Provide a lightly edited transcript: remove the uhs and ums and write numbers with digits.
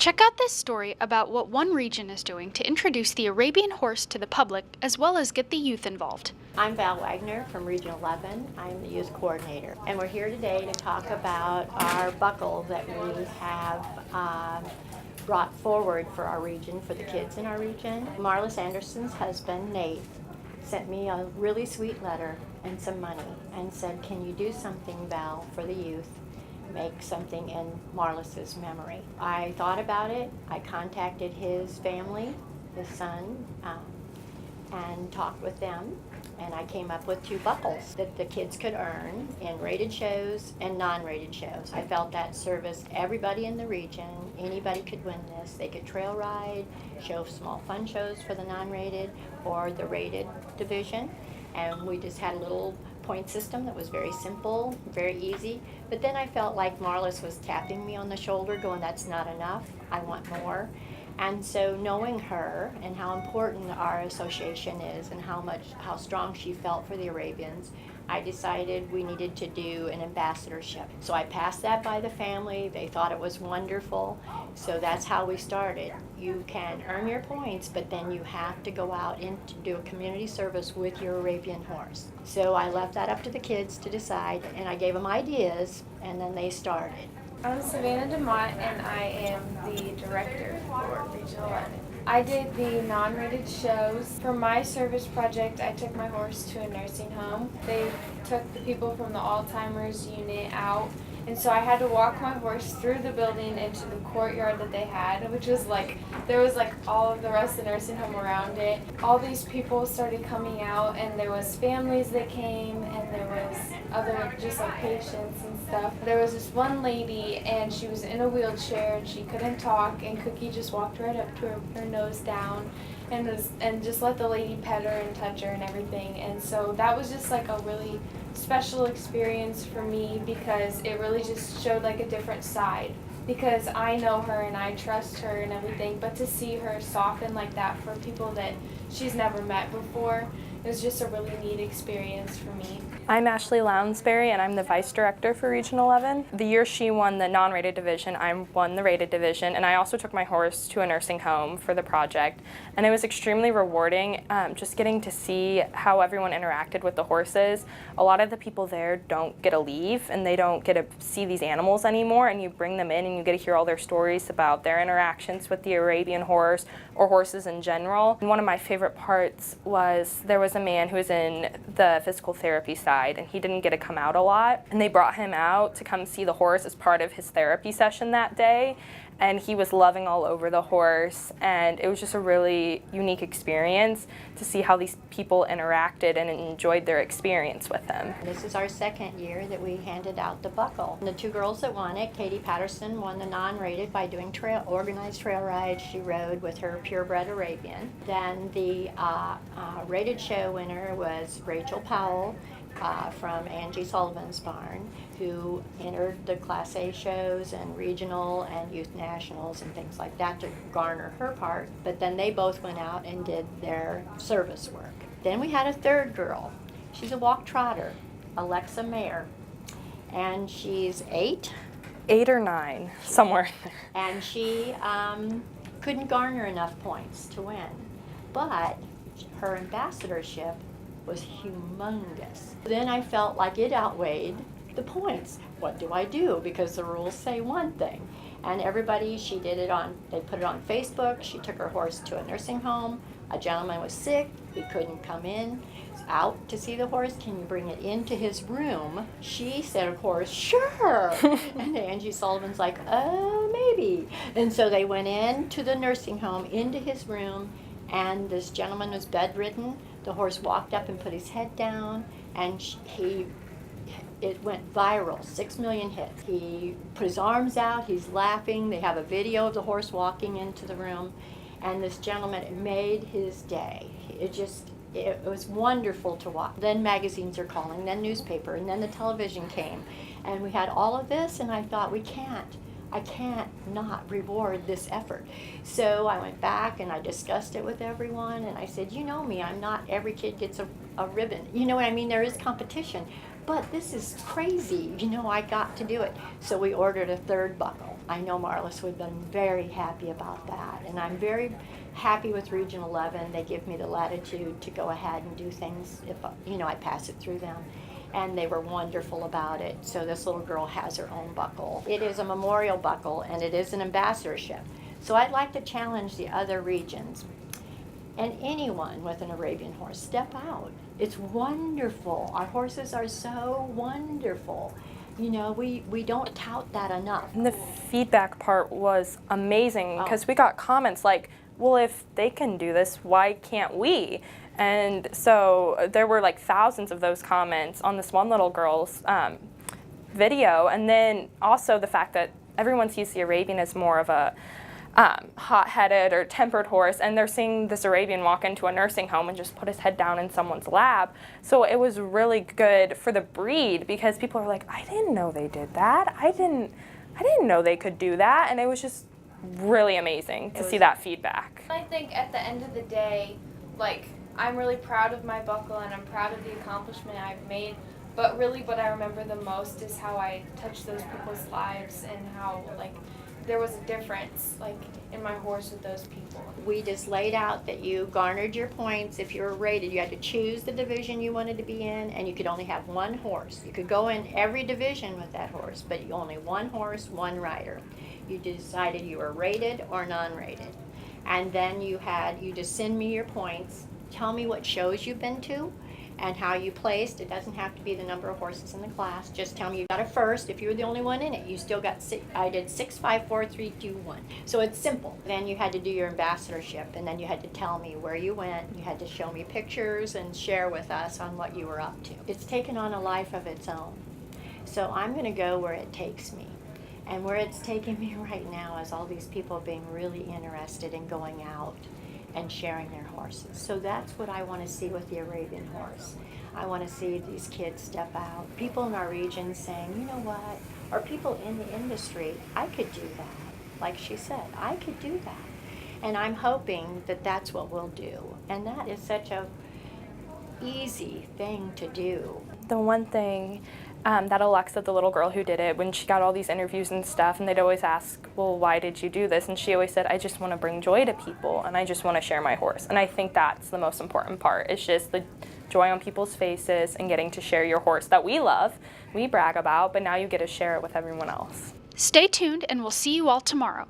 Check out this story about what one region is doing to introduce the Arabian horse to the public as well as get the youth involved. I'm Val Waggoner from Region 11. I'm the youth coordinator, and we're here today to talk about our buckle that we have brought forward for our region, for the kids in our region. Marlis Anderson's husband, Nate, sent me a really sweet letter and some money and said, "Can you do something, Val, for the youth? Make something in Marlis's memory." I thought about it. I contacted his family, his son, and talked with them, and I came up with 2 buckles that the kids could earn in rated shows and non-rated shows. I felt that serviced everybody in the region. Anybody could win this. They could trail ride, show small fun shows for the non-rated or the rated division, and we just had a little point system that was very simple, very easy. But then I felt like Marlis was tapping me on the shoulder going, "That's not enough, I want more." And so knowing her and how important our association is and how strong she felt for the Arabians, I decided we needed to do an ambassadorship. So I passed that by the family. They thought it was wonderful. So that's how we started. You can earn your points, but then you have to go out and to do a community service with your Arabian horse. So I left that up to the kids to decide, and I gave them ideas, and then they started. I'm SAVANNA DEMOTT, and I am the director for Region 11. I did the non-rated shows. For my service project, I took my horse to a nursing home. They took the people from the Alzheimer's unit out, and so I had to walk my horse through the building into the courtyard that they had, which was there was all of the rest of the nursing home around it. All these people started coming out, and there was families that came, and there was other just patients and stuff. There was this one lady, and she was in a wheelchair, and she couldn't talk, and Cookie just walked right up to her, her nose down, and just let the lady pet her and touch her and everything. And so that was just a really special experience for me, because it really just showed a different side, because I know her and I trust her and everything, but to see her soften like that for people that she's never met before, it was just a really neat experience for me. I'm Ashley LOUNSBERRY, and I'm the Vice Director for Region 11. The year she won the non-rated division, I won the rated division, and I also took my horse to a nursing home for the project. And it was extremely rewarding just getting to see how everyone interacted with the horses. A lot of the people there don't get to leave, and they don't get to see these animals anymore, and you bring them in and you get to hear all their stories about their interactions with the Arabian horse or horses in general. And one of my favorite parts was there was a man who was in the physical therapy side, and he didn't get to come out a lot, and they brought him out to come see the horse as part of his therapy session that day, and he was loving all over the horse, and it was just a really unique experience to see how these people interacted and enjoyed their experience with him. This is our second year that we handed out the buckle. The 2 girls that won it, Katie Patterson won the non-rated by doing organized trail rides. She rode with her purebred Arabian. Then the rated show winner was Rachel Powell from Angie Sullivan's barn, who entered the Class A shows and regional and youth nationals and things like that to garner her part. But then they both went out and did their service work. Then we had a 3rd girl. She's a walk trotter, Alexa Mayer, and she's 8. 8 or 9, somewhere in there. And she couldn't garner enough points to win, but her ambassadorship was humongous. Then I felt like it outweighed the points. What do I do? Because the rules say one thing. And everybody, they put it on Facebook. She took her horse to a nursing home. A gentleman was sick. He couldn't come in out to see the horse. Can you bring it into his room? She said, of course, sure. And Angie Sullivan's like, oh, maybe. And so they went into the nursing home, into his room, and this gentleman was bedridden. The horse walked up and put his head down, and it went viral, 6 million hits. He put his arms out, he's laughing. They have a video of the horse walking into the room, and this gentleman, it made his day. It was wonderful to watch. Then magazines are calling, then newspaper, and then the television came. And we had all of this, and I thought, I can't not reward this effort. So I went back and I discussed it with everyone, and I said, you know me, I'm not every kid gets a ribbon. You know what I mean? There is competition. but this is crazy. You know, I got to do it. So we ordered a third buckle. I know Marlis would have been very happy about that. And I'm very happy with Region 11. They give me the latitude to go ahead and do things if, you know, I pass it through them. And they were wonderful about it. So this little girl has her own buckle. It is a memorial buckle, and it is an ambassadorship. So I'd like to challenge the other regions and anyone with an Arabian horse, step out. It's wonderful. Our horses are so wonderful. You know, we don't tout that enough. And the feedback part was amazing because we got comments like, well, if they can do this, why can't we? And so there were like thousands of those comments on this one little girl's video. And then also the fact that everyone sees the Arabian as more of a hot-headed or tempered horse, and they're seeing this Arabian walk into a nursing home and just put his head down in someone's lap. So it was really good for the breed because people are like, I didn't know they did that. I didn't know they could do that. And it was just really amazing to see that feedback. I think at the end of the day, like, I'm really proud of my buckle and I'm proud of the accomplishment I've made, but really what I remember the most is how I touched those people's lives and how, like, there was a difference, like, in my horse with those people. We just laid out that you garnered your points. If you were rated, you had to choose the division you wanted to be in, and you could only have one horse. You could go in every division with that horse, but you only one horse, one rider. You decided you were rated or non-rated. And then you just send me your points, tell me what shows you've been to, and how you placed. It doesn't have to be the number of horses in the class. Just tell me you got a first. If you were the only one in it, you still got six. I did 6, 5, 4, 3, 2, 1. So it's simple. Then you had to do your ambassadorship, and then you had to tell me where you went. You had to show me pictures and share with us on what you were up to. It's taken on a life of its own. So I'm going to go where it takes me. And where it's taking me right now is all these people being really interested in going out and sharing their horses. So that's what I want to see with the Arabian horse. I want to see these kids step out. People in our region saying, you know what, or people in the industry, I could do that. Like she said, I could do that. And I'm hoping that that's what we'll do. And that is such a easy thing to do. The one thing that Alexa, the little girl who did it, when she got all these interviews and stuff, and they'd always ask, well, why did you do this? And she always said, I just want to bring joy to people, and I just want to share my horse. And I think that's the most important part. It's just the joy on people's faces and getting to share your horse that we love, we brag about, but now you get to share it with everyone else. Stay tuned, and we'll see you all tomorrow.